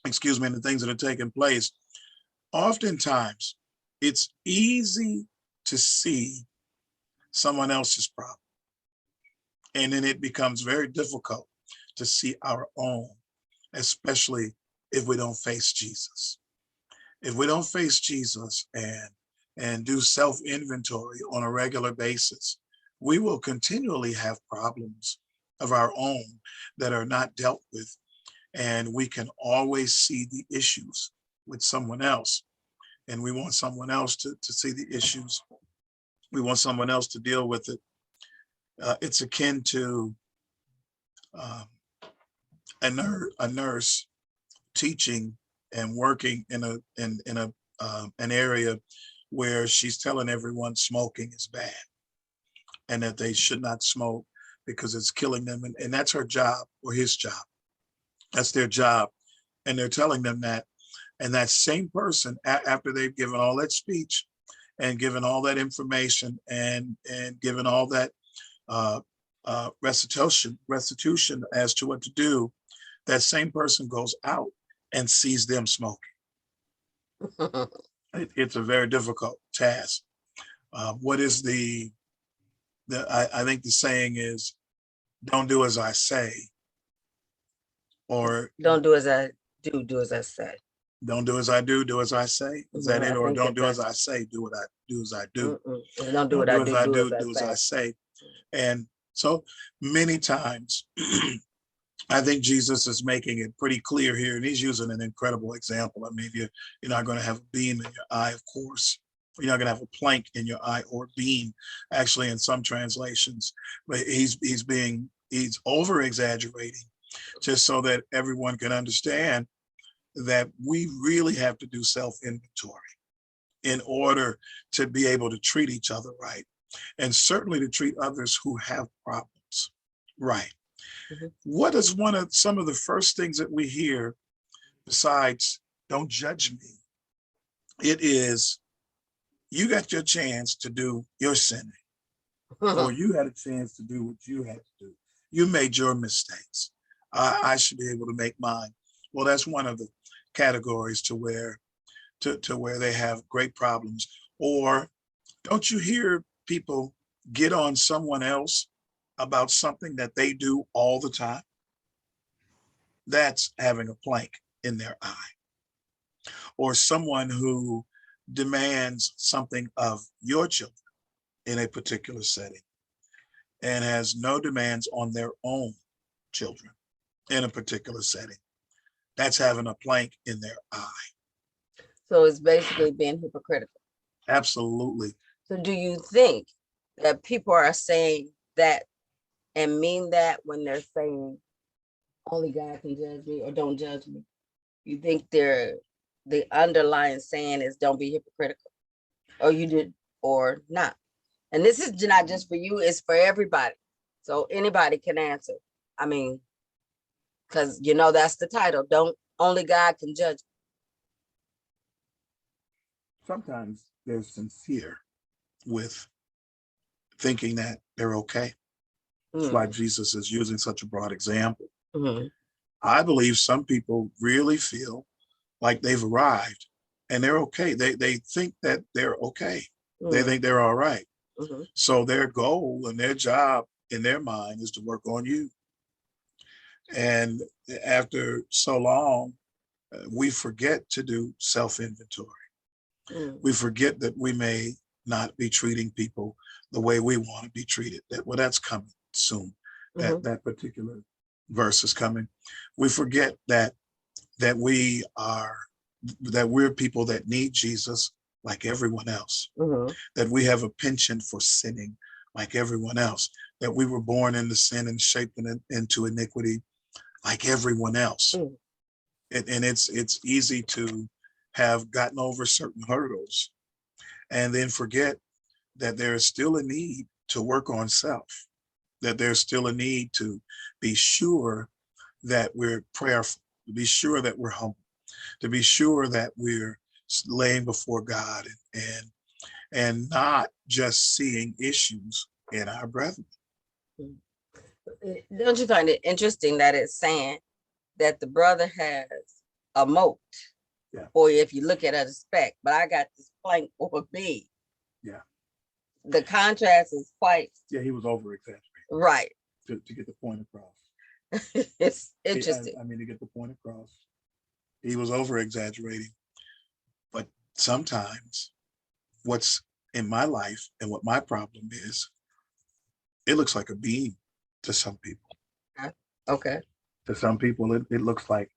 excuse me, and the things that are taking place, oftentimes it's easy to see someone else's problem. And then it becomes very difficult to see our own, especially if we don't face Jesus. If we don't face Jesus and do self-inventory on a regular basis, we will continually have problems of our own that are not dealt with. And we can always see the issues with someone else. And we want someone else to see the issues. We want someone else to deal with it. It's akin to a nurse teaching and working in an area where she's telling everyone smoking is bad and that they should not smoke because it's killing them. And that's her job or his job. That's their job. And they're telling them that. And that same person, after they've given all that speech and given all that information and given all that restitution as to what to do, that same person goes out and sees them smoking. It's a very difficult task. What is I think the saying is, don't do as I say, or don't do as I do, do as I say. Don't do as I do as I say. Is that it? Or don't do as I say, do what I do as I do. Don't do what I do, do as I say. And so many times, I think Jesus is making it pretty clear here, and he's using an incredible example. I mean, you're not going to have a beam in your eye, of course. You're not going to have a plank in your eye or beam, actually, in some translations. But he's over exaggerating just so that everyone can understand that we really have to do self-inventory in order to be able to treat each other right, and certainly to treat others who have problems right. What is some of the first things that we hear besides don't judge me? It is, you got your chance to do your sinning, or you had a chance to do what you had to do. You made your mistakes. I should be able to make mine. Well, that's one of the categories to where they have great problems. Or don't you hear people get on someone else about something that they do all the time? That's having a plank in their eye. Or someone who demands something of your children in a particular setting and has no demands on their own children in a particular setting. That's having a plank in their eye. So it's basically being hypocritical. Absolutely. So do you think that people are saying that and mean that when they're saying only God can judge me or don't judge me? You think the underlying saying is don't be hypocritical, or you did or not? And this is not just for you, it's for everybody. So anybody can answer. I mean, because that's the title. Only God can judge. Sometimes they're sincere with thinking that they're okay. That's why Jesus is using such a broad example. I believe some people really feel like they've arrived and they're okay. They think that they're okay. They think they're all right. So their goal and their job in their mind is to work on you. And after so long, we forget to do self-inventory. We forget that we may not be treating people the way we want to be treated. That's coming soon. That particular verse is coming. We forget that we're people that need Jesus like everyone else. That we have a penchant for sinning like everyone else. That we were born into sin and shaped into iniquity like everyone else. And it's easy to have gotten over certain hurdles and then forget that there is still a need to work on self, that there's still a need to be sure that we're prayerful, to be sure that we're humble, to be sure that we're laying before God and not just seeing issues in our brethren. Don't you find it interesting that it's saying that the brother has a moat. Yeah. Or if you look at it as a speck, but I got this plank or a beam. Yeah. The contrast is quite Yeah, he was over exaggerating right. to get the point across. It's interesting. I mean, to get the point across, he was over exaggerating. But sometimes what's in my life and what my problem is, it looks like a beam to some people. Okay. To some people, it looks like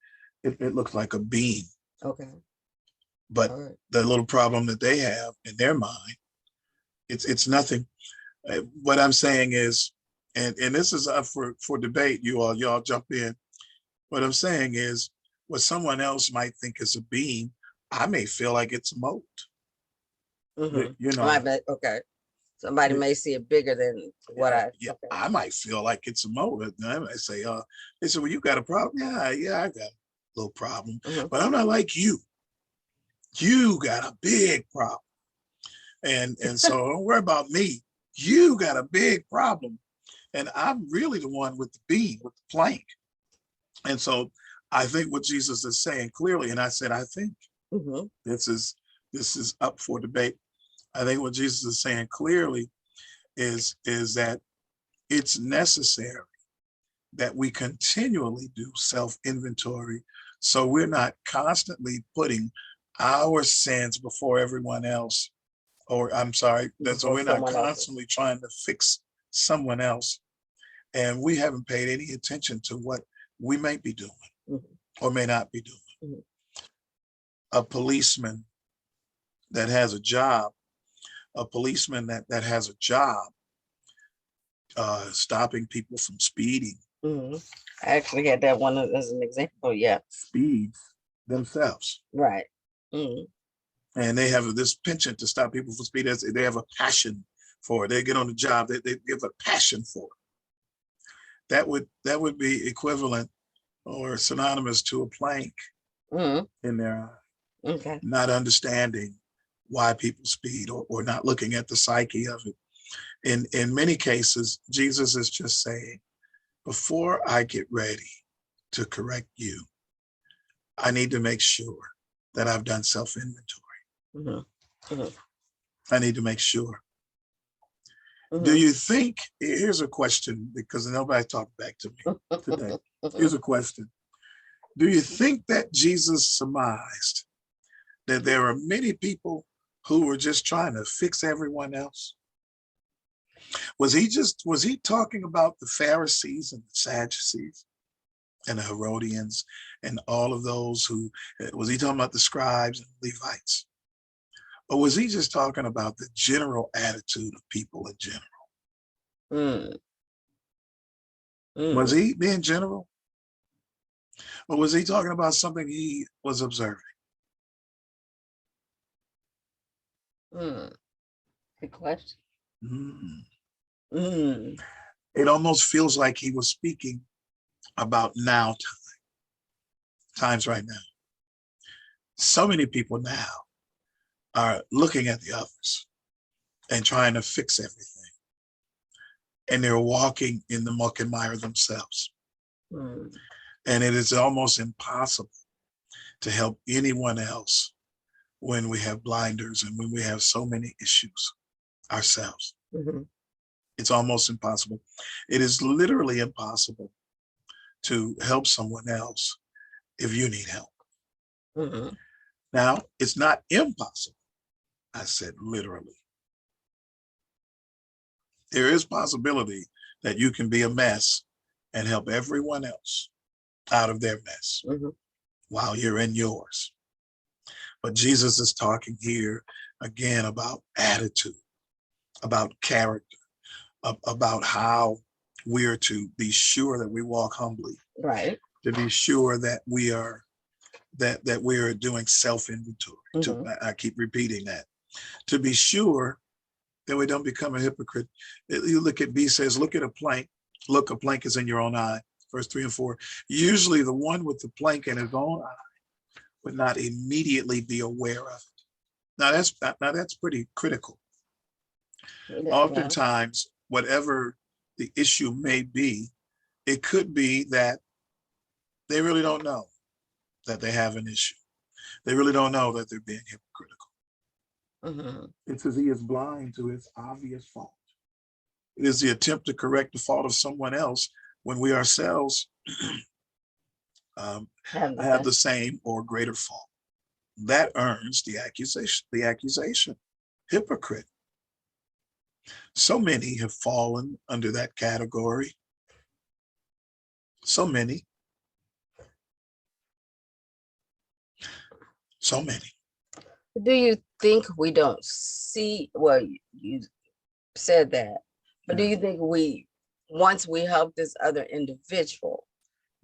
it looks like a beam. Okay. But All right. the little problem that they have in their mind, it's nothing. What I'm saying is, and this is up for debate. Y'all jump in. What I'm saying is, what someone else might think is a beam, I may feel like it's a moat. Mhm. You know, My bad. Okay. Somebody Yeah. may see it bigger than what yeah, okay. I might feel like it's a moat. And I might say, they said, well, you got a problem? Yeah, I got a little problem, Mhm. but I'm not like you. You got a big problem. And so don't worry about me. You got a big problem. And I'm really the one with the beam, with the plank. And so I think what Jesus is saying clearly, and I said, I think Mhm. this is up for debate. I think what Jesus is saying clearly is that it's necessary that we continually do self-inventory so we're not constantly putting our sins before everyone else, or I'm sorry, that so Before we're not someone else's. constantly trying to fix someone else and we haven't paid any attention to what we may be doing Mhm. or may not be doing. Mhm. A policeman that has a job, that has a job stopping people from speeding, Mhm. I actually had that one as an example. Yeah. speeds themselves. Right. Mhm. And they have this penchant to stop people from speeding. They have a passion for it. They get on the job, they give a passion for it. That would be equivalent or synonymous to a plank Mhm. in their eye, Okay. not understanding why people speed or not looking at the psyche of it. In many cases, Jesus is just saying, before I get ready to correct you, I need to make sure that I've done self-inventory. Mhm. Mhm. I need to make sure. Do Mhm. you think, here's a question, because nobody talked back to me today. Here's a question. Do you think that Jesus surmised that there are many people who were just trying to fix everyone else? Was he talking about the Pharisees and the Sadducees and the Herodians and all of those who, was he talking about the scribes and Levites? Or was he just talking about the general attitude of people in general? Mm. Was Mm. he being general? Or was he talking about something he was observing? Mm. Good question. Mm. Mm. It almost feels like he was speaking about times right now. So many people now are looking at the others and trying to fix everything. And they're walking in the muck and mire themselves. Mm. And it is almost impossible to help anyone else when we have blinders and when we have so many issues ourselves. Mhm. It's almost impossible. It is literally impossible to help someone else if you need help. Mhm. Now, it's not impossible. I said literally. There is possibility that you can be a mess and help everyone else out of their mess Mhm. while you're in yours. But Jesus is talking here again about attitude, about character, about how we're to be sure that we walk humbly, Right. to be sure that we are doing self-inventory. Mhm. I keep repeating that. To be sure that we don't become a hypocrite. You look at B says, look at a plank. Look, a plank is in your own eye. Verse 3 and 4. Usually the one with the plank in his own eye would not immediately be aware of it. Now that's pretty critical. Yeah. Oftentimes, whatever the issue may be, it could be that they really don't know. that they have an issue. They really don't know that they're being hypocritical. It's as he is blind to his obvious fault. It is the attempt to correct the fault of someone else when we ourselves have the same or greater fault. That earns the accusation. The accusation, hypocrite. So many have fallen under that category. So many. So many. Do you think we don't see, well, you said that, but do you think once we help this other individual,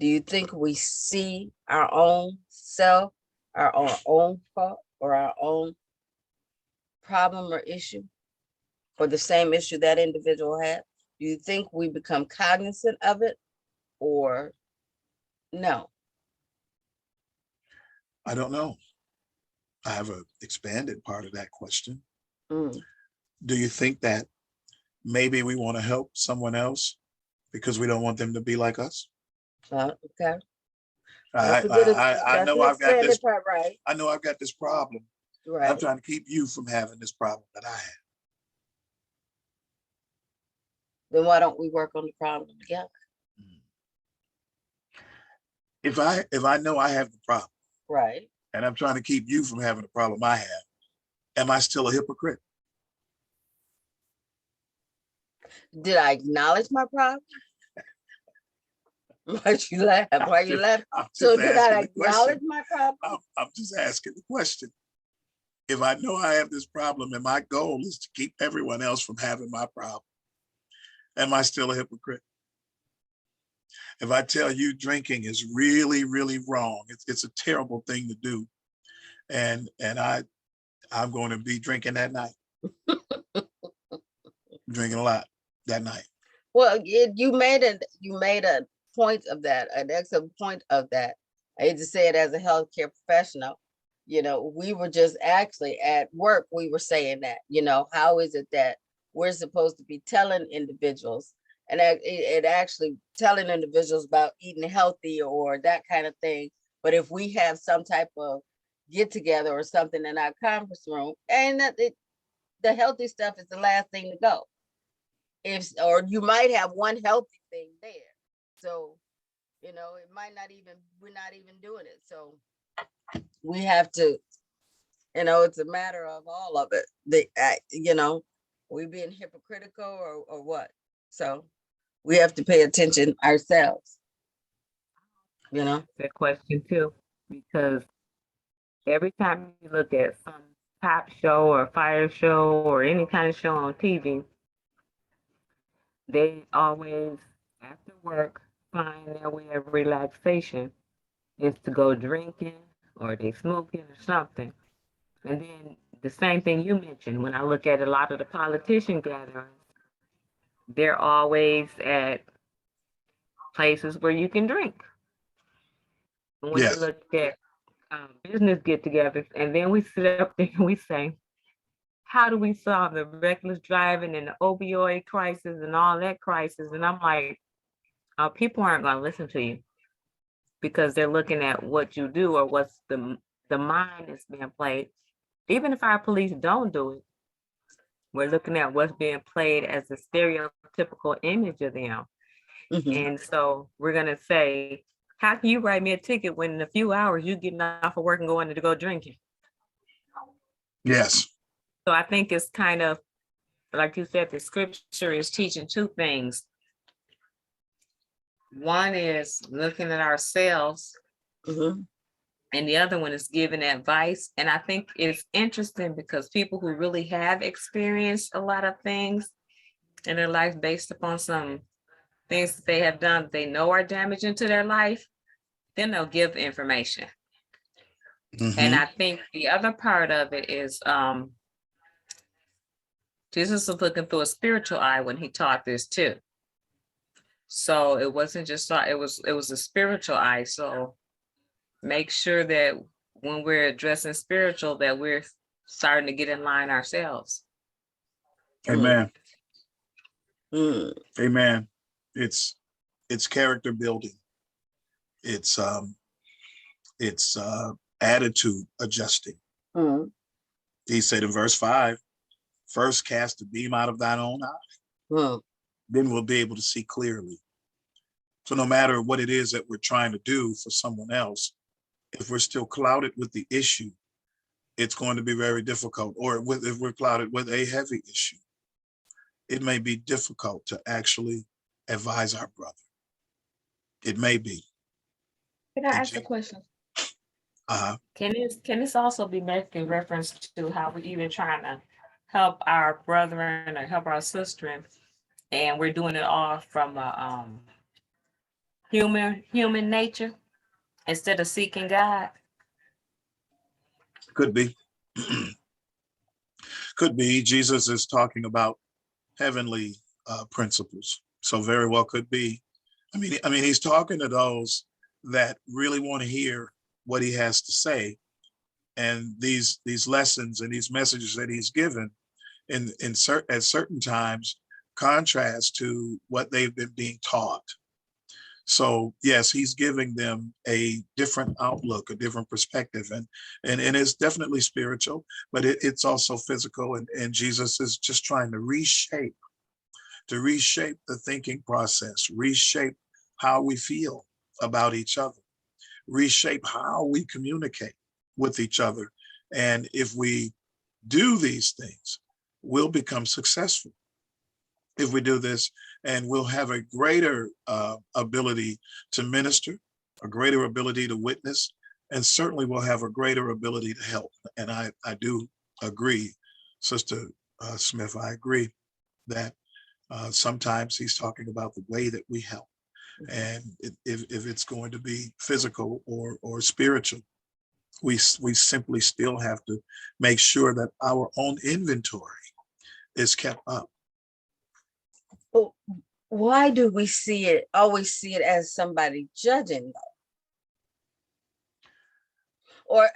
do you think we see our own self, our own fault, or our own problem or issue, or the same issue that individual had? Do you think we become cognizant of it, or no? I don't know. I have an expanded part of that question. Mm. Do you think that maybe we want to help someone else because we don't want them to be like us? Okay. I know I've got this part, right? I know I've got this problem. Right. I'm trying to keep you from having this problem that I have. Then why don't we work on the problem together? If I know I have the problem, right, and I'm trying to keep you from having the problem I have, am I still a hypocrite? Did I acknowledge my problem? Why'd you laugh? Why you laugh? So did I acknowledge my problem? I'm just asking the question. If I know I have this problem and my goal is to keep everyone else from having my problem, am I still a hypocrite? If I tell you drinking is really, really wrong, it's a terrible thing to do, and I'm going to be drinking that night, drinking a lot that night. Well, you made a point of that, an excellent point of that. I hate to say it as a healthcare professional. We were just actually at work, we were saying that, how is it that we're supposed to be telling individuals and it actually telling individuals about eating healthy or that kind of thing. But if we have some type of get together or something in our conference room, and the healthy stuff is the last thing to go. Or you might have one healthy thing there. So, it might not even, we're not even doing it. So we have to, it's a matter of all of it. We being hypocritical or what? So we have to pay attention ourselves. That question too, because every time you look at some cop show or fire show or any kind of show on TV, they always, after work, find their way of relaxation is to go drinking or they smoking or something. And then the same thing you mentioned, when I look at a lot of the politician gatherings, they're always at places where you can drink. And when you look at business get-togethers, and then we sit up there and we say, how do we solve the reckless driving and the opioid crisis and all that crisis? And I'm like, people aren't going to listen to you because they're looking at what you do or what's the mind that's being played. Even if our police don't do it, we're looking at what's being played as a stereotypical image of them. Mm-hmm. And so we're going to say, how can you write me a ticket when in a few hours you getting off of work and going to go drinking? Yes. So I think it's kind of, like you said, the scripture is teaching two things. One is looking at ourselves, mm-hmm. and the other one is giving advice. And I think it's interesting because people who really have experienced a lot of things in their life based upon some things that they have done that they know are damaging to their life, then they'll give information. Mm-hmm. And I think the other part of it is Jesus was looking through a spiritual eye when he taught this too. So it wasn't just it was a spiritual eye. So make sure that when we're addressing spiritual, that we're starting to get in line ourselves. Amen. Mm. Amen. It's character building. It's It's attitude adjusting. Mm, He said in verse 5, first cast the beam out of thine own eye, mm. then we'll be able to see clearly. So no matter what it is that we're trying to do for someone else, if we're still clouded with the issue, it's going to be very difficult. Or if we're clouded with a heavy issue, it may be difficult to actually advise our brother. It may be. Can I And ask a question? Can this also be making reference to how we even trying to help our brethren or help our sister, and we're doing it all from a human nature instead of seeking God? Could be. Could be. Jesus is talking about heavenly principles. So very well could be. I mean, he's talking to those that really want to hear what he has to say. And these lessons and these messages that he's given at certain times contrast to what they've been being taught. So yes, he's giving them a different outlook, a different perspective, and it's definitely spiritual, but it's also physical. And Jesus is just trying to reshape the thinking process, reshape how we feel about each other, reshape how we communicate with each other. And if we do these things, we'll become successful. If we do this, and we'll have a greater ability to minister, a greater ability to witness, and certainly we'll have a greater ability to help. And I do agree, Sister Smith, I agree that sometimes he's talking about the way that we help. And if it's going to be physical or spiritual, we simply still have to make sure that our own inventory is kept up. But why do we always see it as somebody judging though? Or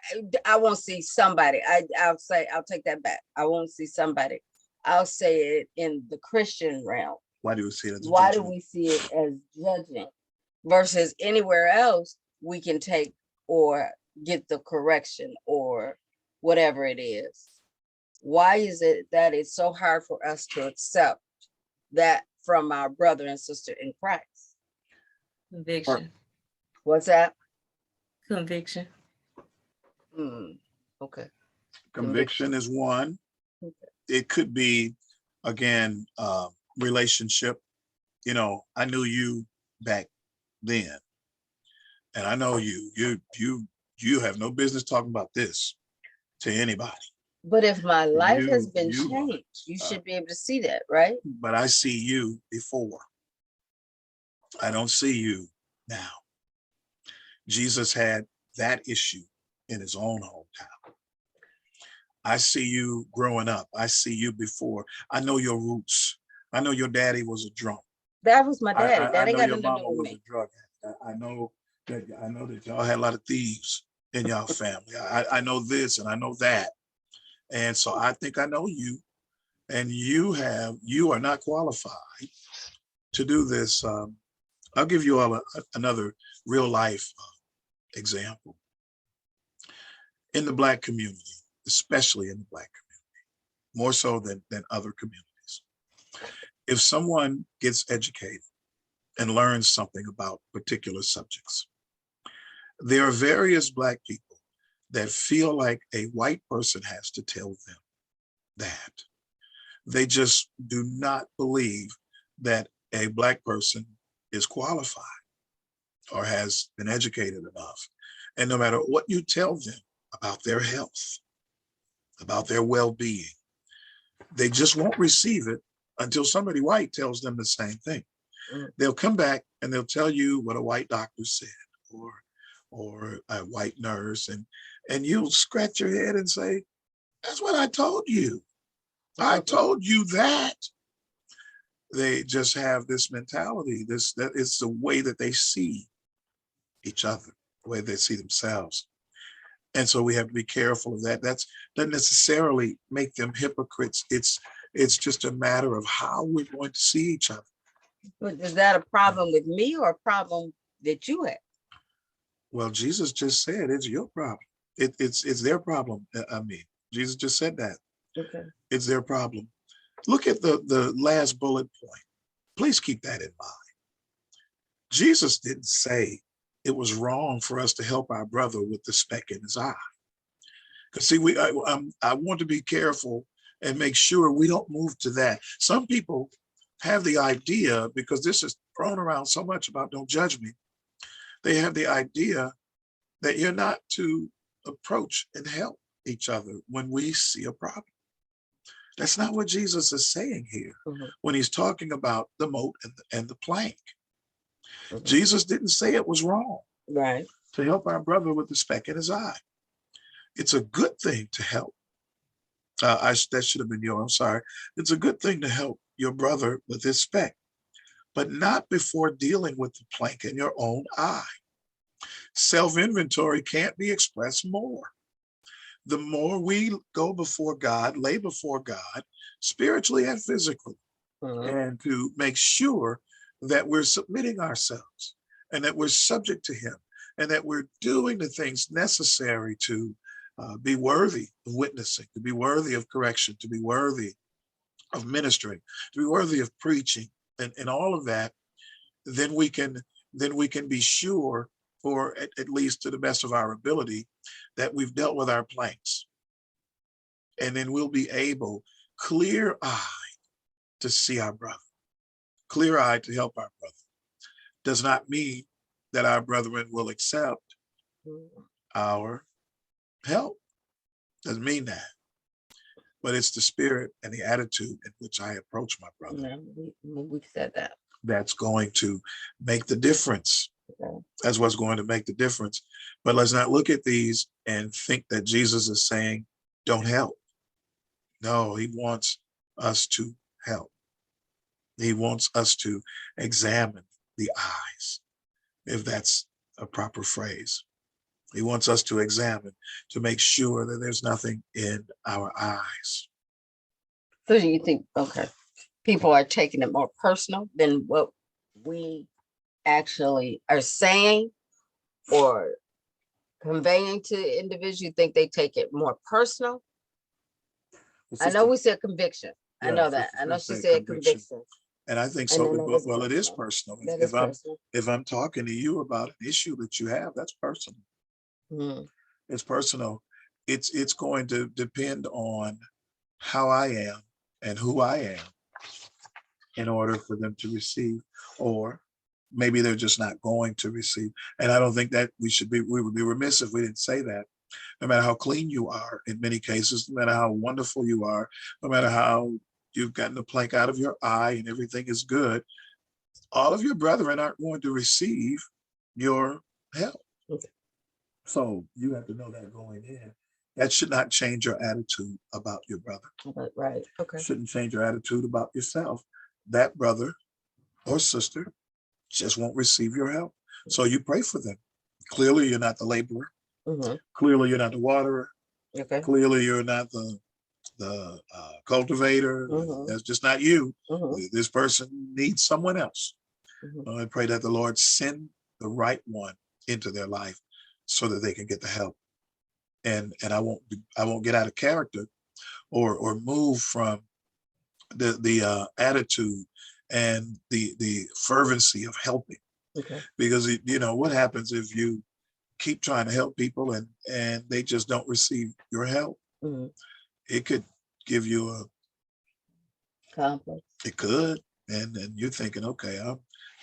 I won't see somebody. I'll take that back. I won't see somebody. I'll say it in the Christian realm. Why do we see it as Why do judgment? we see it as judging versus anywhere else we can take or get the correction or whatever it is? Why is it that it's so hard for us to accept that from our brother and sister in Christ? Conviction. What's that? Conviction. Okay. Conviction is one. Okay. It could be, again, relationship. You know, I knew you back then, and I know you. You have no business talking about this to anybody. But if my life has You- been you are, changed, you should be able to see that, right? But I see you before. I don't see you now. Jesus had that issue in his own hometown. I see you growing up. I see you before. I know your roots. I know your daddy was a drunk. That was my daddy. I That ain't know got your nothing to mama do with was a me. drug addict. I know that y'all had a lot of thieves in y'all family. I know this and I know that. And so I think I know you, and you are not qualified to do this. I'll give you all another real life example. In the Black community, especially in the Black community, more so than other communities. If someone gets educated and learns something about particular subjects, there are various Black people that feel like a white person has to tell them that. They just do not believe that a Black person is qualified or has been educated enough. And no matter what you tell them about their health, about their well-being, they just won't receive it until somebody white tells them the same thing. They'll come back and they'll tell you what a white doctor said or a white nurse, and you'll scratch your head and say, that's what I told you. I told you that. They just have this mentality, that it's the way that they see each other, the way they see themselves. And so we have to be careful of that. That doesn't necessarily make them hypocrites. It's just a matter of how we're going to see each other. But is that a problem with me or a problem that you have? Well, Jesus just said it's your problem. It's their problem. I mean, Jesus just said that. Okay. It's their problem. Look at the last bullet point. Please keep that in mind. Jesus didn't say it was wrong for us to help our brother with the speck in his eye. Because see, I want to be careful and make sure we don't move to that. Some people have the idea, because this is thrown around so much about don't judge me. They have the idea that you're not to approach and help each other when we see a problem. That's not what Jesus is saying here when he's talking about the moat and the plank. Jesus didn't say it was wrong Right. to help our brother with the speck in his eye. It's a good thing to help. That should have been yours. I'm sorry. It's a good thing to help your brother with his speck, but not before dealing with the plank in your own eye. Self-inventory can't be expressed more. The more we go before God, lay before God, spiritually and physically, and to make sure that we're submitting ourselves and that we're subject to him and that we're doing the things necessary to be worthy of witnessing, to be worthy of correction, to be worthy of ministering, to be worthy of preaching, and all of that, then we can be sure, or at least to the best of our ability, that we've dealt with our planks. And then we'll be able, clear-eyed, to see our brother, clear-eyed to help our brother. Does not mean that our brethren will accept our help. Doesn't mean that. But it's the spirit and the attitude in which I approach my brother. We've said that. That's going to make the difference. That's what's going to make the difference. But let's not look at these and think that Jesus is saying, don't help. No, he wants us to help. He wants us to examine the eyes, if that's a proper phrase. He wants us to examine, to make sure that there's nothing in our eyes. So do you think, people are taking it more personal than what we actually are saying or conveying to individuals? You think they take it more personal? I know we said conviction. I know that. I know she said conviction. And I think so. Well, it is personal. If I'm talking to you about an issue that you have, that's personal. It's personal. It's going to depend on how I am and who I am in order for them to receive, or maybe they're just not going to receive. And I don't think that we would be remiss if we didn't say that. No matter how clean you are in many cases, no matter how wonderful you are, no matter how you've gotten the plank out of your eye and everything is good, all of your brethren aren't going to receive your help. So you have to know that going in. That should not change your attitude about your brother. Right. Okay. Shouldn't change your attitude about yourself. That brother or sister just won't receive your help. So you pray for them. Clearly, you're not the laborer. Clearly, you're not the waterer. Okay. Clearly, you're not the cultivator. That's just not you. This person needs someone else. I pray that the Lord send the right one into their life so that they can get the help. And I won't get out of character or move from the attitude and the fervency of helping. Because what happens if you keep trying to help people and they just don't receive your help? It could give you a complex. It could, and you're thinking, okay,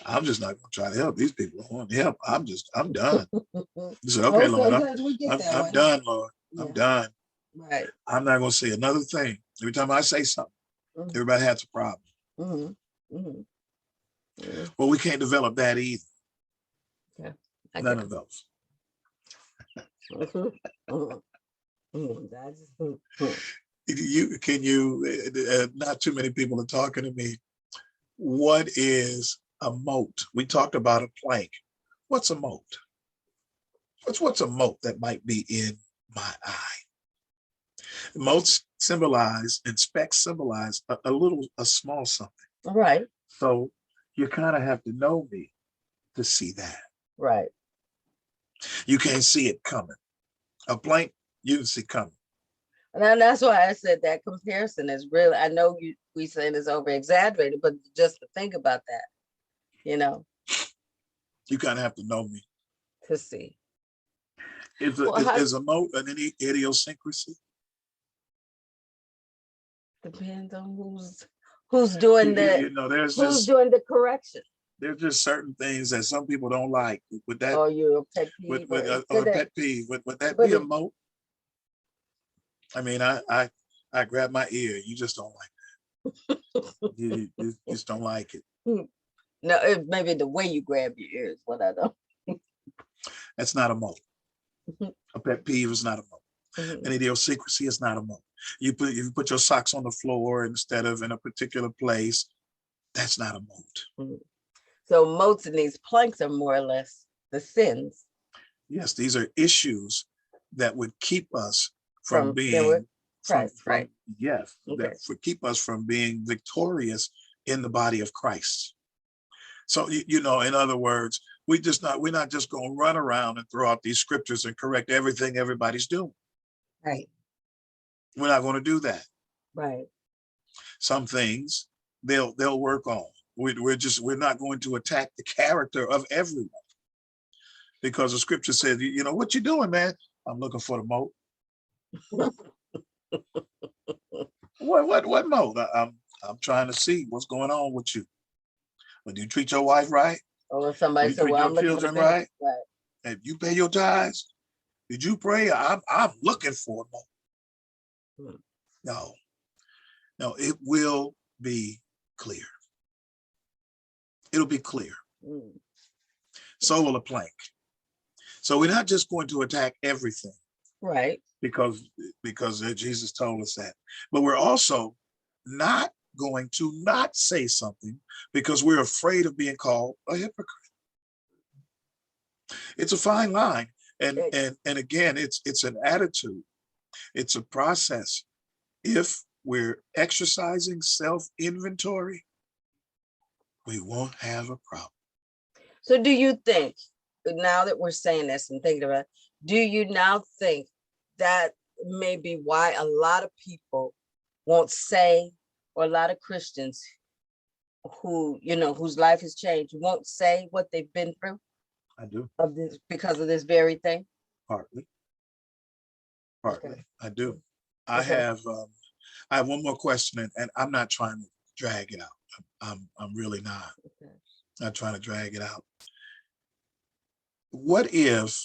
I'm just not going to try to help these people. I want help. I'm done. You said, okay, Lord, I'm done, Lord. I'm done. Right. I'm not going to say another thing. Every time I say something, everybody has a problem. Well, we can't develop that either. None of those. Not too many people are talking to me. What is a moat? We talked about a plank. What's a moat? What's a moat that might be in my eye? Moats symbolize and specks symbolize a small something. Right. So you kind of have to know me to see that. Right. You can't see it coming. A plank, you can see coming. And that's why I said that comparison is really, I know we saying it's over exaggerated, but just to think about that, you know, You kind of have to know me. to see. Is a moat an idiosyncrasy? Depends on who's doing who's doing the correction. There's just certain things that some people don't like. Would that, or your pet peeve, or a pet peeve, would that be a moat? I mean, I grab my ear. You just don't like that. you just don't like it. No, maybe the way you grab your ears, what I don't. That's not a moat. A pet peeve is not a moat. An idiosyncrasy is not a moat. You put your socks on the floor instead of in a particular place. That's not a moat. So moats and these planks are more or less the sins. Yes, these are issues that would keep us from being Christ, right? Yes, that would keep us from being victorious in the body of Christ. So in other words, we're not just going to run around and throw out these scriptures and correct everything everybody's doing. Right. We're not going to do that. Right. Some things they'll work on. We're not going to attack the character of everyone, because the scripture says, what you doing, man? I'm looking for the moat. What moat? I'm trying to see what's going on with you. When you treat your wife right, or somebody said, well, I'm looking for the right? If you pay your tithes, did you pray? I'm looking for a moat. No, it will be clear. It'll be clear. So will a plank. So we're not just going to attack everything, right? Because Jesus told us that, but we're also not going to not say something because we're afraid of being called a hypocrite. It's a fine line, and again, it's an attitude. It's a process. If we're exercising self-inventory, we won't have a problem. So do you think, now that we're saying this and thinking about it, do you now think that may be why a lot of people won't say, or a lot of Christians who, whose life has changed, won't say what they've been through? I do. Because of this very thing? Partly. Okay. I do. I have one more question, and I'm not trying to drag it out. I'm really not. Okay. Not trying to drag it out. What if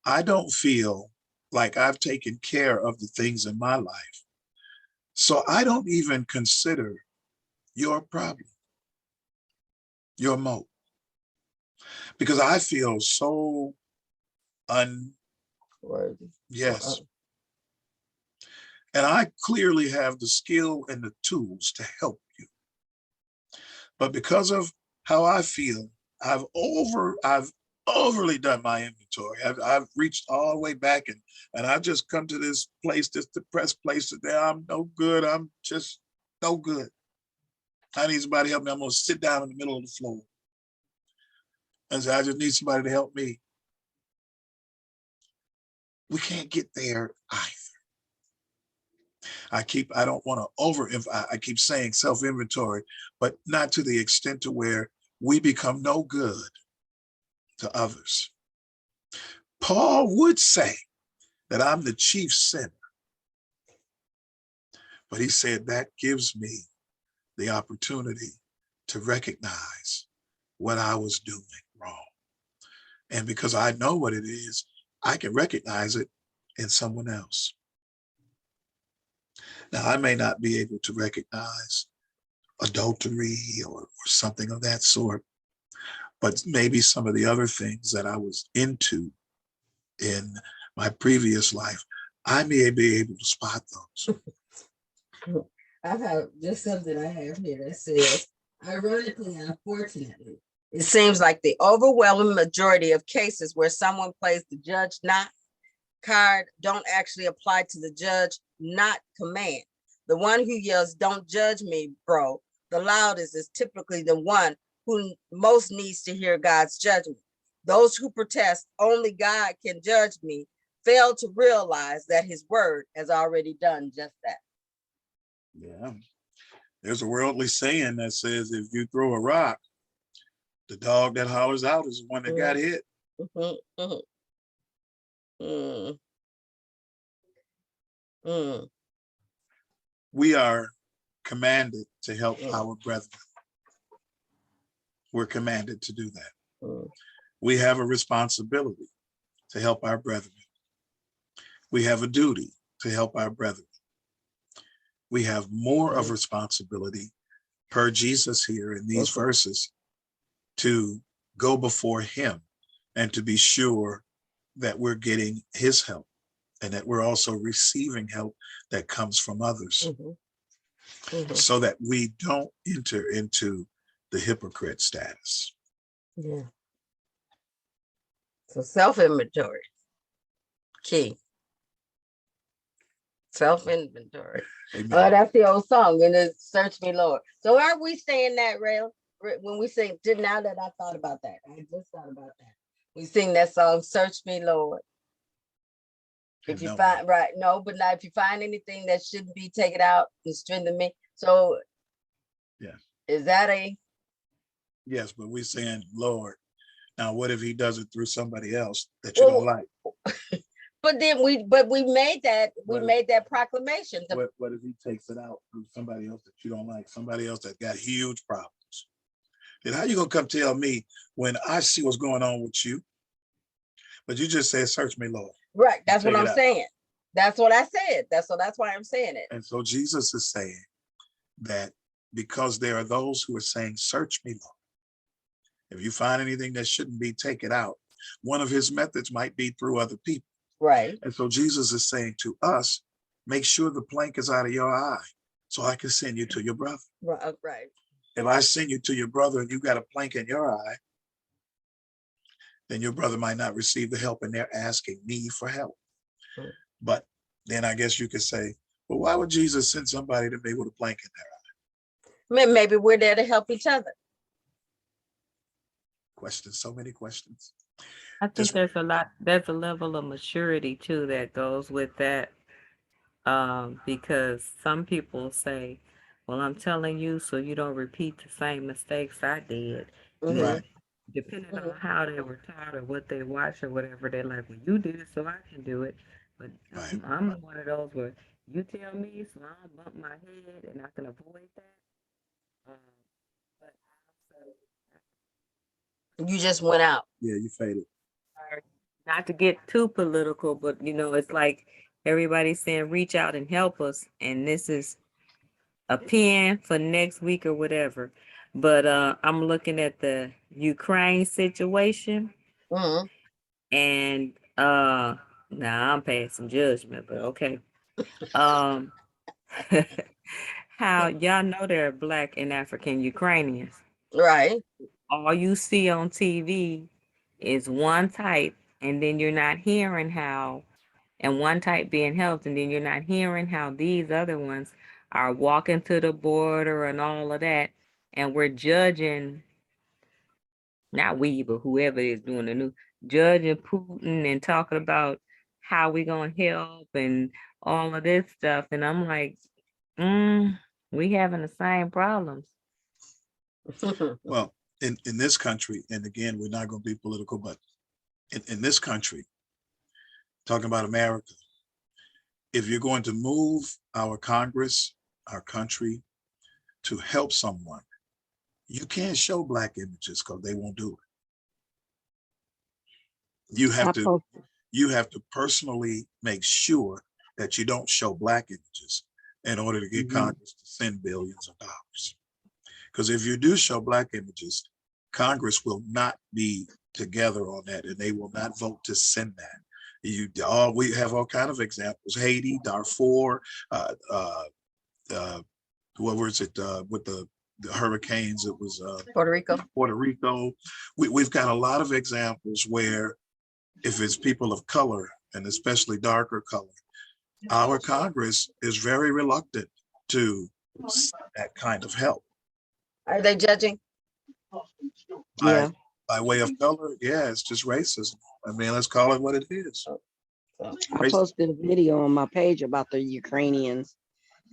I don't feel like I've taken care of the things in my life, so I don't even consider your problem, your moat, because I feel so unworthy. Yes. And I clearly have the skill and the tools to help you. But because of how I feel, I've overly done my inventory. I've reached all the way back, and I've just come to this place, this depressed place today. I'm no good. I'm just no good. I need somebody to help me. I'm going to sit down in the middle of the floor and say, I just need somebody to help me. We can't get there either. I don't want to I keep saying self-inventory, but not to the extent to where we become no good to others. Paul would say that I'm the chief sinner, but he said that gives me the opportunity to recognize what I was doing wrong. And because I know what it is, I can recognize it in someone else. Now, I may not be able to recognize adultery or something of that sort, but maybe some of the other things that I was into in my previous life, I may be able to spot those. I have just something I have here that says, ironically and unfortunately, it seems like the overwhelming majority of cases where someone plays the judge not card don't actually apply to the judge not command. The one who yells, "Don't judge me, bro," the loudest is typically the one who most needs to hear God's judgment. Those who protest only God can judge me fail to realize that his word has already done just that. Yeah. There's a worldly saying that says if you throw a rock, the dog that hollers out is the one that got hit. Mhm, mhm. Mm, mm, We are commanded to help mm, our brethren. We're commanded to do that. mm, We have a responsibility to help our brethren. We have a duty to help our brethren. We have more of responsibility per Jesus here in these verses to go before him and to be sure that we're getting his help and that we're also receiving help that comes from others mhm, mhm. so that we don't enter into the hypocrite status. Yeah. So self-inventory, key. Self-inventory. Amen. That's the old song, and it's Search Me, Lord. So are we saying that, Rail? When we sing, now that I thought about that, I just thought about that. We sing that song, Search Me, Lord. If you No. find, right, no, but now if you find anything that shouldn't be, take it out and strengthen me. So Yes. is that a, Yes, but we're saying, Lord, now what if he does it through somebody else that you don't like? but then we made that, What if- made that proclamation. What if he takes it out through somebody else that you don't like, somebody else that got huge problems? Then how you gonna come tell me when I see what's going on with you? But you just said, search me, Lord. Right, that's what Take I'm it out. saying. That's what I said. That's why I'm saying it. And so Jesus is saying that because there are those who are saying, search me, Lord. If you find anything that shouldn't be, take it out. One of his methods might be through other people. Right. And so Jesus is saying to us, make sure the plank is out of your eye so I can send you to your brother. Right. If I send you to your brother and you got a plank in your eye, then your brother might not receive the help and they're asking me for help. Mm. But then I guess you could say, well, why would Jesus send somebody to me with a plank in their eye? Maybe we're there to help each other. Questions, so many questions. I think there's a level of maturity too that goes with that. Because some people say, well, I'm telling you so you don't repeat the same mistakes I did. Mhm. Right. Depending on how they were taught or what they watch or whatever, they're like, well, you did it, so I can do it. But Right. I'm one of those where you tell me, so I'll bump my head and I can avoid that. But You just went out. Yeah, you faded. not to get too political, but it's like everybody's saying, reach out and help us. And this is a pen for next week or whatever. But I'm looking at the Ukraine situation, Mhm. and now I'm passing judgment, but okay. Um, how y'all know there are Black and African Ukrainians. Right. All you see on TV is one type, and then you're not hearing how, and one type being helped, and then you're not hearing how these other ones are walking to the border and all of that, and we're judging, not we, but whoever is doing the news, judging Putin and talking about how we gonna help and all of this stuff, and I'm like, we having the same problems. Well, in this country, and again, we're not going to be political, but in this country, talking about America, if you're going to move our Congress, our country, to help someone, you can't show Black images because they won't do it. You have to personally make sure that you don't show Black images in order to get Congress to send billions of dollars. Because if you do show Black images, Congress will not be together on that, and they will not vote to send that. We have all kind of examples: Haiti, Darfur, what was it with the hurricanes? It was Puerto Rico. Puerto Rico. We've got a lot of examples where, if it's people of color and especially darker color, our Congress is very reluctant to send that kind of help. Are they judging? Yeah. by way of color, yeah, it's just racism. I mean, let's call it what it is. So, I posted a video on my page about the Ukrainians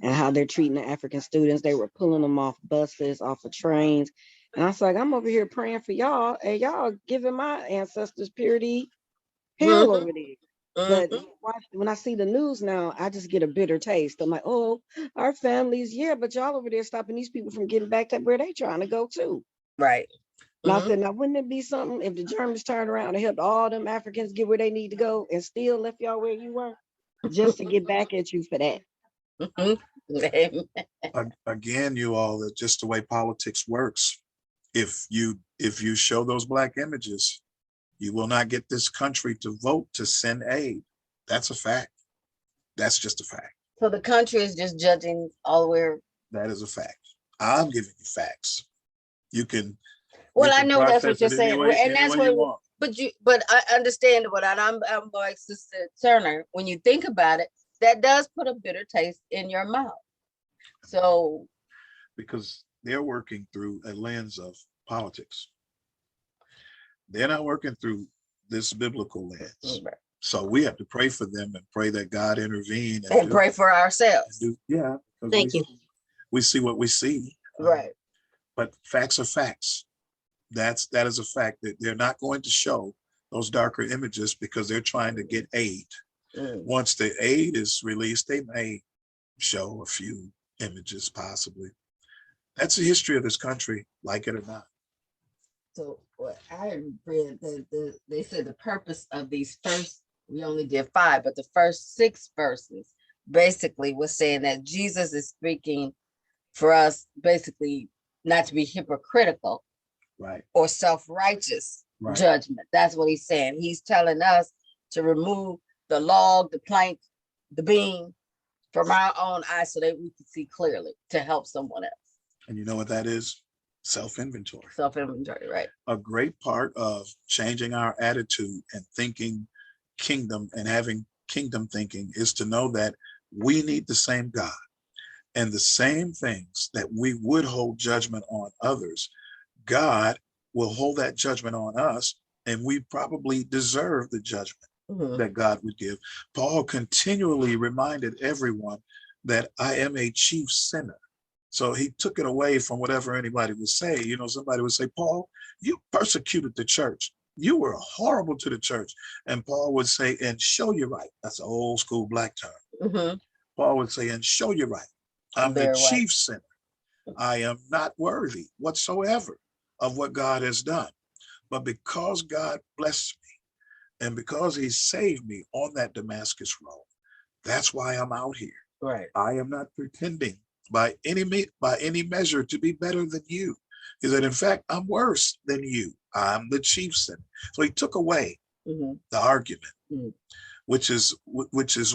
and how they're treating the African students. They were pulling them off buses, off of trains. And I was like, I'm over here praying for y'all, and y'all giving my ancestors purity hell over there. But when I see the news now, I just get a bitter taste. I'm like, oh, our families, yeah, but y'all over there stopping these people from getting back to where they trying to go to. right. And I said, now wouldn't it be something if the Germans turned around and helped all them Africans get where they need to go and still left y'all where you were, just to get back at you for that? Again, you all, that's just the way politics works. If you show those Black images, you will not get this country to vote to send aid. That's a fact. That's just a fact. So the country is just judging all where. That is a fact. I'm giving you facts. You can. Well, you I can know that's what process you're it saying, any way- and that's any way you what. want. But I understand what I'm like Sister Turner. When you think about it, that does put a bitter taste in your mouth. So Because they're working through a lens of politics. They're not working through this biblical lens. So we have to pray for them and pray that God intervene and pray for ourselves. Yeah. Thank you. We see what we see. Right. But facts are facts. That is a fact that they're not going to show those darker images because they're trying to get aid. Once the aid is released, they may show a few images possibly. That's the history of this country, like it or not. So what I read that they said the purpose of these first, we only did 5, but the first 6 verses basically was saying that Jesus is speaking for us basically not to be hypocritical, right, or self-righteous right. judgment. That's what he's saying. He's telling us to remove the log, the plank, the beam from our own eyes so that we can see clearly to help someone else. And you know what that is? Self-inventory. Self-inventory, right. A great part of changing our attitude and thinking kingdom and having kingdom thinking is to know that we need the same God, and the same things that we would hold judgment on others, God will hold that judgment on us, and we probably deserve the judgment that God would give. Paul continually reminded everyone that I am a chief sinner. So he took it away from whatever anybody would say. You know, somebody would say, Paul, you persecuted the church. You were horrible to the church. And Paul would say, and show you right. That's an old school Black term. Paul would say, and show you right. I'm the chief sinner. I am not worthy whatsoever of what God has done. But because God blessed me and because he saved me on that Damascus road, that's why I'm out here. Right. I am not pretending by any measure to be better than you. He said, in fact, I'm worse than you. I'm the chief sinner. So he took away the argument, which is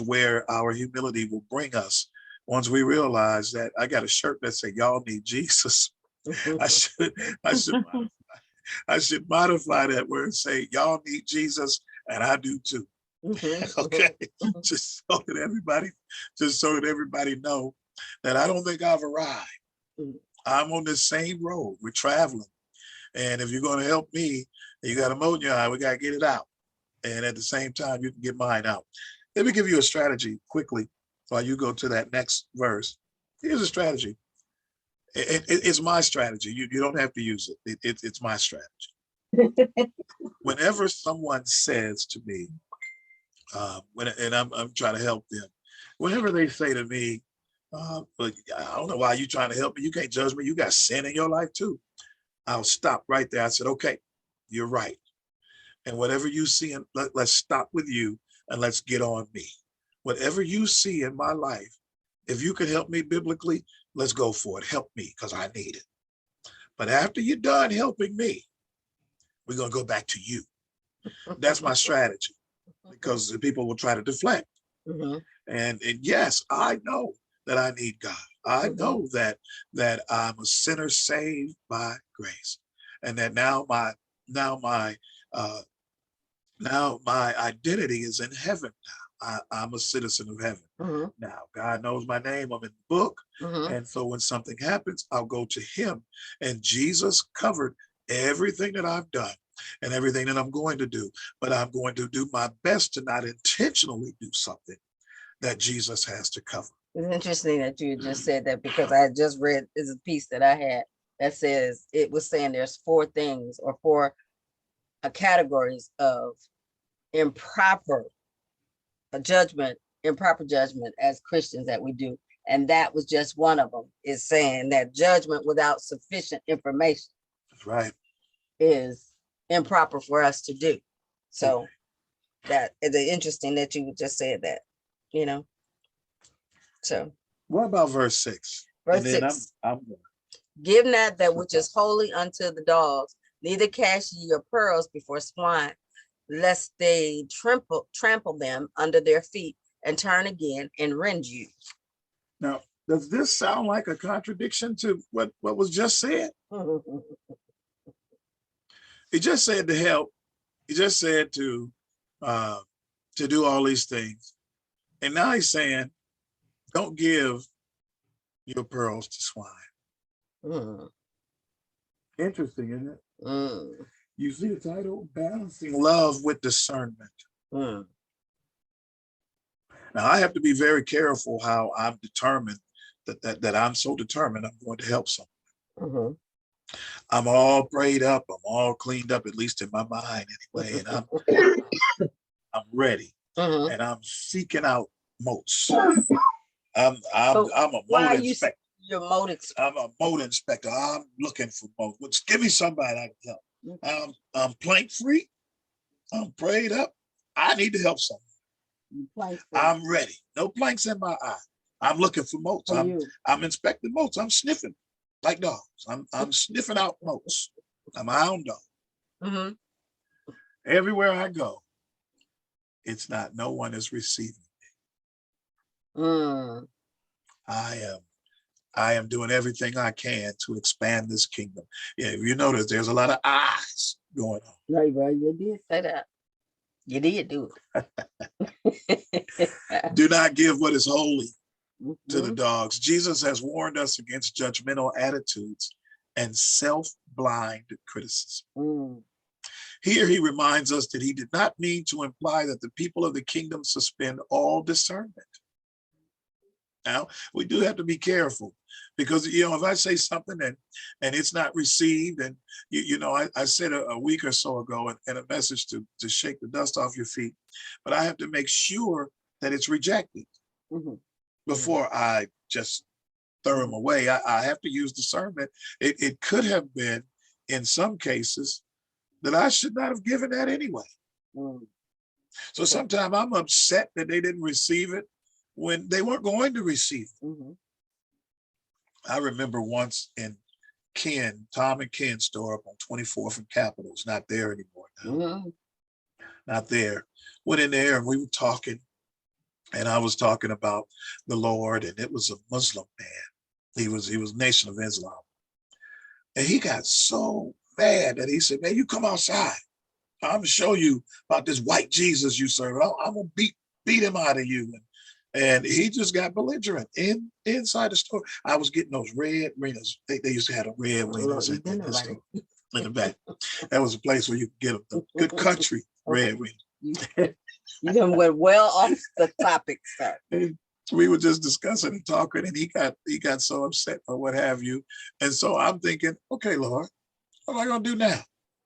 where our humility will bring us. Once we realize that I got a shirt that says y'all need Jesus, I should modify that word and say y'all need Jesus and I do too. Okay, just so that everybody know that I don't think I've arrived. I'm on the same road. We're traveling, and if you're going to help me, you got ammonia in your eye. We got to get it out, and at the same time, you can get mine out. Let me give you a strategy quickly while you go to that next verse. Here's a strategy. It's my strategy. You don't have to use it. It's my strategy. Whenever someone says to me, and I'm trying to help them, whenever they say to me, but I don't know why you're trying to help me. You can't judge me. You got sin in your life too. I'll stop right there. I said, okay, you're right. And whatever you see, let's stop with you and let's get on me. Whatever you see in my life, if you can help me biblically, let's go for it. Help me because I need it. But after you're done helping me, we're going to go back to you. That's my strategy, because the people will try to deflect. And yes, I know that I need God. I know that I'm a sinner saved by grace, and that now my identity is in heaven now. I'm a citizen of heaven. Now, God knows my name. I'm in the book. And so when something happens, I'll go to him. And Jesus covered everything that I've done. and everything that I'm going to do, but I'm going to do my best to not intentionally do something that Jesus has to cover. It's interesting that you just said that, because I just read is a piece that I had that says, it was saying there's 4 things or 4 categories of improper improper judgment as Christians that we do. And that was just one of them, is saying that judgment without sufficient information That's right. is improper for us to do. So that is interesting that you just said that, you know. So What about verse 6? verse And then 6, I'm give not that which is holy unto the dogs, neither cast ye your pearls before swine, lest they trample them under their feet and turn again and rend you. Now, does this sound like a contradiction to what was just said? He just said to help. He just said to do all these things. And now he's saying, don't give your pearls to swine. Interesting, isn't it? You see the title, Balancing Love with Discernment. Now, I have to be very careful how I'm determined that I'm so determined I'm going to help someone. I'm all prayed up. I'm all cleaned up, at least in my mind anyway. And I'm ready. And I'm seeking out motes. I'm a mote inspector. Your mote I'm a mote inspector. I'm looking for motes. Give me somebody I can help. I'm plank free. I'm prayed up. I need to help someone. I'm ready. No planks in my eye. I'm looking for motes. I'm inspecting motes. I'm sniffing like dogs. I'm sniffing out motes. I'm a hound dog. Everywhere I go, it's not, no one is receiving me. I am doing everything I can to expand this kingdom. Yeah, you notice there's a lot of eyes going on. Right, you did say that. You did do it. Do not give what is holy to the dogs. Jesus has warned us against judgmental attitudes and self-blind criticism. Here he reminds us that he did not mean to imply that the people of the kingdom suspend all discernment. Now, we do have to be careful, because, if I say something and it's not received, and, I said a week or so ago in a message to shake the dust off your feet, but I have to make sure that it's rejected before I just throw them away. I have to use discernment. It could have been, in some cases, that I should not have given that anyway. So sometimes I'm upset that they didn't receive it when they weren't going to receive it. I remember once in Tom and Ken's store up on 24th and Capitol. It's not there anymore now. Not there. Went in there and we were talking, and I was talking about the Lord, and it was a Muslim man. He was Nation of Islam. And he got so mad that he said, man, you come outside. I'm gonna show you about this white Jesus you serve. I'm gonna beat him out of you. And he just got belligerent inside the store. I was getting those red wieners. They used to have a red wieners in the back. That was a place where you could get them, the good country red wieners. You done went well off the topic, sir. We were just discussing and talking, and he got so upset or what have you. And so I'm thinking, okay, Lord, what am I gonna do now?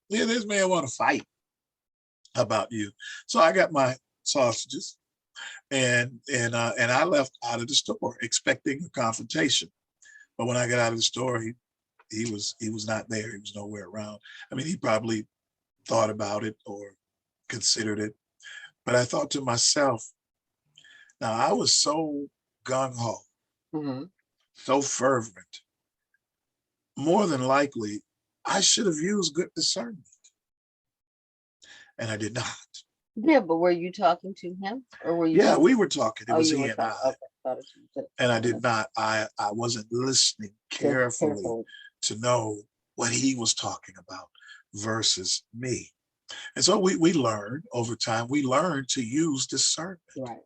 Yeah, this man want to fight about you. So I got my sausages, and I left out of the store expecting a confrontation. But when I got out of the store, he was not there. He was nowhere around. I mean, he probably thought about it or considered it. But I thought to myself, now I was so gung-ho, so fervent. More than likely, I should have used good discernment. And I did not. Yeah, but were you talking to him, or were you? Yeah, we were talking. It was he and I. Okay. And I did not. I wasn't listening carefully to know what he was talking about versus me. And so we learned over time. We learned to use discernment. Right.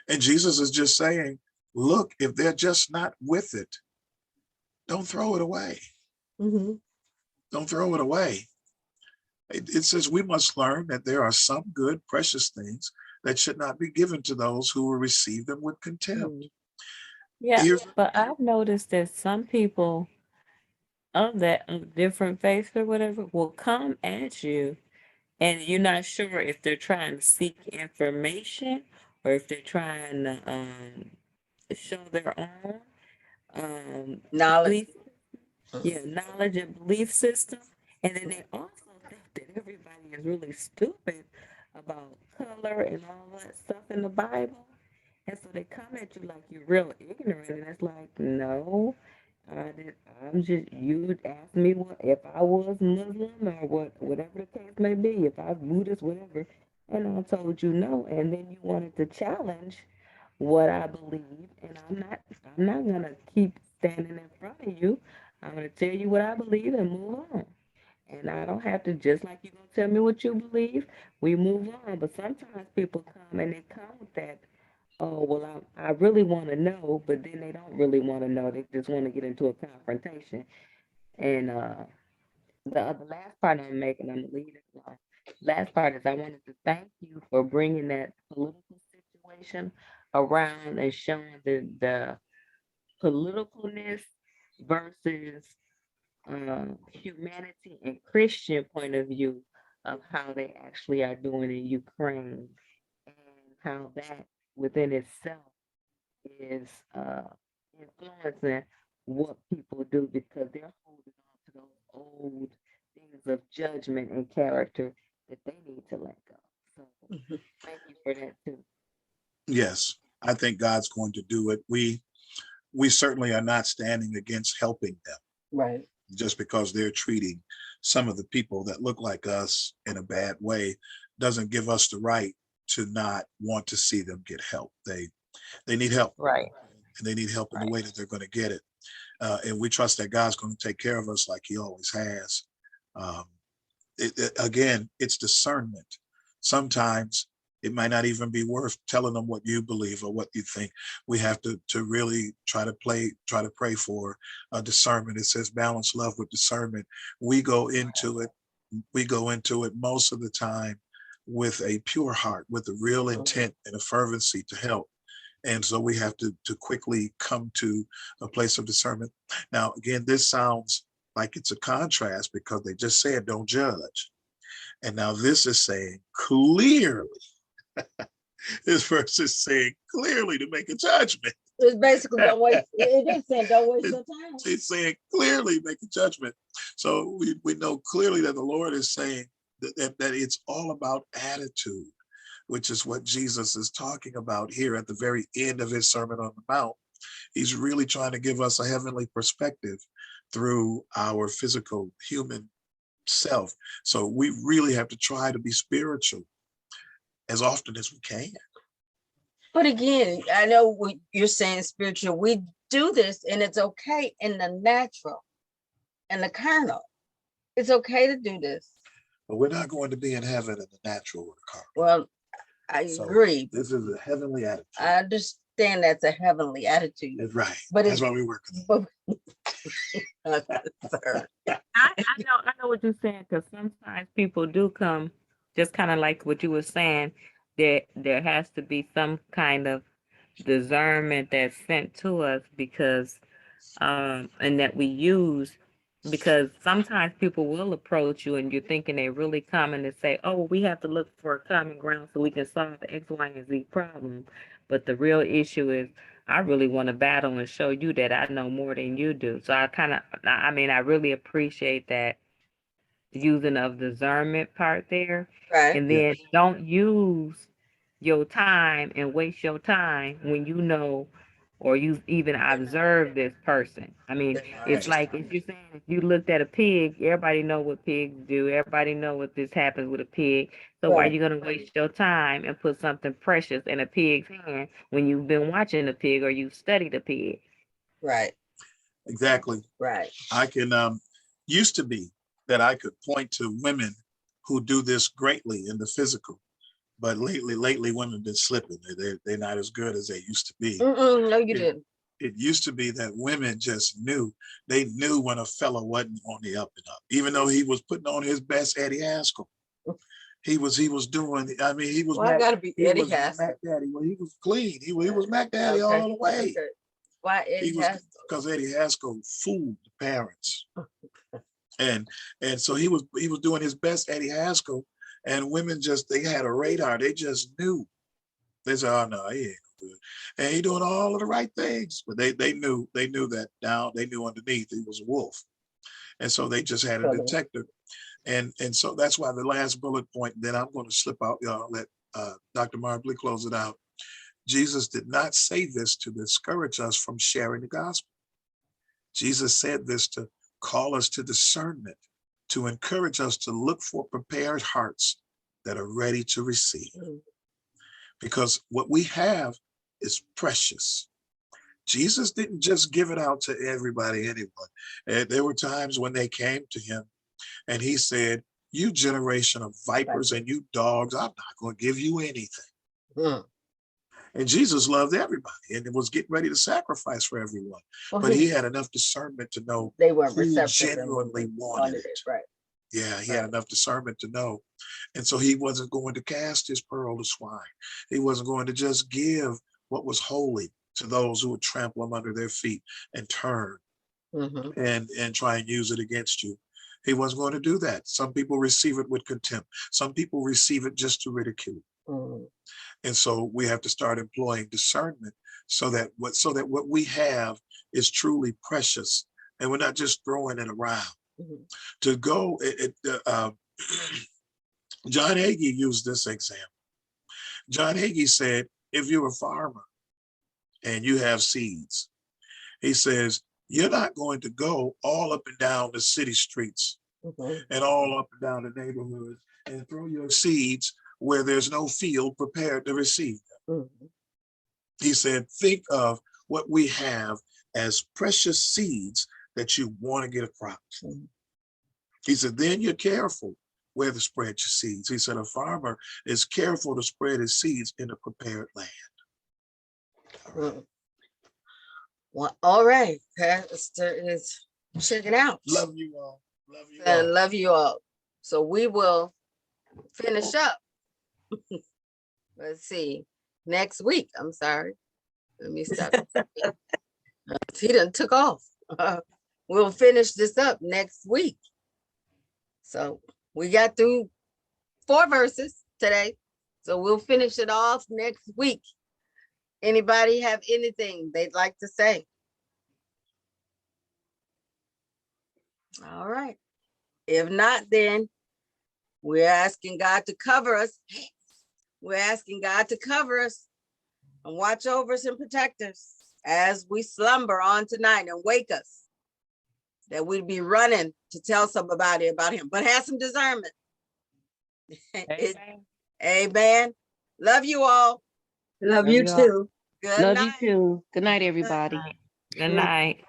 And Jesus is just saying, look, if they're just not with it, don't throw it away. Don't throw it away. It says we must learn that there are some good, precious things that should not be given to those who will receive them with contempt. Yeah, Here's but I've noticed that some people of different faiths or whatever will come at you and you're not sure if they're trying to seek information or if they're trying to show their own Knowledge. belief, yeah, knowledge and belief system. And then they also think that everybody is really stupid about color and all that stuff in the Bible. And so they come at you like you're real ignorant, and it's like, no, I'm just, you would ask me what if I was Muslim or whatever the case may be, if I was Buddhist, whatever, and I told you no, and then you wanted to challenge what I believe, and I'm not gonna keep standing in front of you. I'm gonna tell you what I believe and move on. And I don't have to, just like you gonna tell me what you believe, we move on. But sometimes people come and they come with that, oh, well, I really want to know, but then they don't really want to know. They just want to get into a confrontation. And the last part I'm making, I'm gonna leave it alone. Last part is I wanted to thank you for bringing that political situation around and showing the politicalness versus humanity and Christian point of view of how they actually are doing in Ukraine and how that within itself is influencing what people do because they're holding on to those old things of judgment and character that they need to let go. So thank you for that too. yes, I think God's going to do it. We certainly are not standing against helping them Right. just because they're treating some of the people that look like us in a bad way doesn't give us the right to not want to see them get help. They need help, Right. and they need help in the Right. way that they're going to get it. And we trust that God's going to take care of us like He always has. Um, again, it's discernment. Sometimes it might not even be worth telling them what you believe or what you think. We have to really try to pray for discernment. It says balance love with discernment. We go into it. We go into it most of the time with a pure heart, with a real intent and a fervency to help. And so we have to quickly come to a place of discernment. Now, again, this sounds like it's a contrast because they just said don't judge. And now this is saying clearly, this verse is saying clearly to make a judgment. It's basically don't waste. It is saying don't waste your time. It's saying clearly make a judgment. So we know clearly that the Lord is saying that it's all about attitude, which is what Jesus is talking about here at the very end of his Sermon on the Mount. He's really trying to give us a heavenly perspective through our physical human self. So we really have to try to be spiritual as often as we can. But again, I know what you're saying spiritual. We do this and it's okay in the natural and the carnal. It's okay to do this. But we're not going to be in heaven in the natural or the carnal. Well, I So agree. this is a heavenly attitude. I understand that's a heavenly attitude. That's right. But that's why we're working on it. Sir. I know what you're saying because sometimes people do come just kind of like what you were saying. There has to be some kind of discernment that's sent to us because and that we use because sometimes people will approach you and you're thinking they're really coming to say, oh, we have to look for a common ground so we can solve the X, Y, and Z problem. But the real issue is I really want to battle and show you that I know more than you do. So I really appreciate that using of discernment part there. Right. And then don't use your time and waste your time when you know or you even observe this person. I mean, it's like if you're saying if you looked at a pig, everybody know what pigs do. Everybody know what this happens with a pig. So why are Right. you gonna waste your time and put something precious in a pig's hand when you've been watching the pig or you've studied a pig? Right. Exactly. Right. I can used to be that I could point to women who do this greatly in the physical, but lately women have been slipping. They're not as good as they used to be. No, you didn't. it used to be that women just knew. They knew when a fellow wasn't on the up and up, even though he was putting on his best Eddie Haskell. He was doing, I mean, he was Well, I gotta be he Eddie was Haskell. Mac Daddy. Well, he was clean. He was Mac Daddy all the way. Okay. Why Eddie He was, Haskell? because Eddie Haskell fooled the parents. And so he was doing his best Eddie Haskell, and women just, they had a radar. They just knew. They said, oh no, he ain't no good. And he doing all of the right things. But they knew that down, they knew underneath he was a wolf. And so they just had a detector. And so that's why the last bullet point, then I'm going to slip out, y'all, let Dr. Marbley close it out. Jesus did not say this to discourage us from sharing the gospel. Jesus said this to call us to discernment, to encourage us to look for prepared hearts that are ready to receive. Because what we have is precious. Jesus didn't just give it out to everybody, anyone. There were times when they came to him and he said, you generation of vipers and you dogs, I'm not going to give you anything. And Jesus loved everybody and was getting ready to sacrifice for everyone. Well, but he had enough discernment to know they weren't who genuinely wanted it. Right. Yeah, he had enough discernment to know. And so he wasn't going to cast his pearl to swine. He wasn't going to just give what was holy to those who would trample them under their feet and turn and try and use it against you. He wasn't going to do that. Some people receive it with contempt. Some people receive it just to ridicule. And so we have to start employing discernment so that what we have is truly precious and we're not just throwing it around. To go, John Hagee used this example. John Hagee said, if you're a farmer and you have seeds, he says, you're not going to go all up and down the city streets and all up and down the neighborhoods and throw your seeds where there's no field prepared to receive them. He said, think of what we have as precious seeds that you want to get a crop. He said, then you're careful where to spread your seeds. He said, a farmer is careful to spread his seeds in a prepared land. Well, all right, Pastor is checking out. Love you all. Love you and all. love you all. So we will finish up. Let's see. Next week. I'm sorry. Let me stop. He done took off. We'll finish this up next week. So we got through 4 verses today. So we'll finish it off next week. Anybody have anything they'd like to say? All right. If not, then we're asking God to cover us. We're asking God to cover us and watch over us and protect us as we slumber on tonight and wake us, that we'd be running to tell somebody about him, but have some discernment. Amen. Amen. Love you all. Love you too. Good Love night. you too. Good night, everybody. Good night.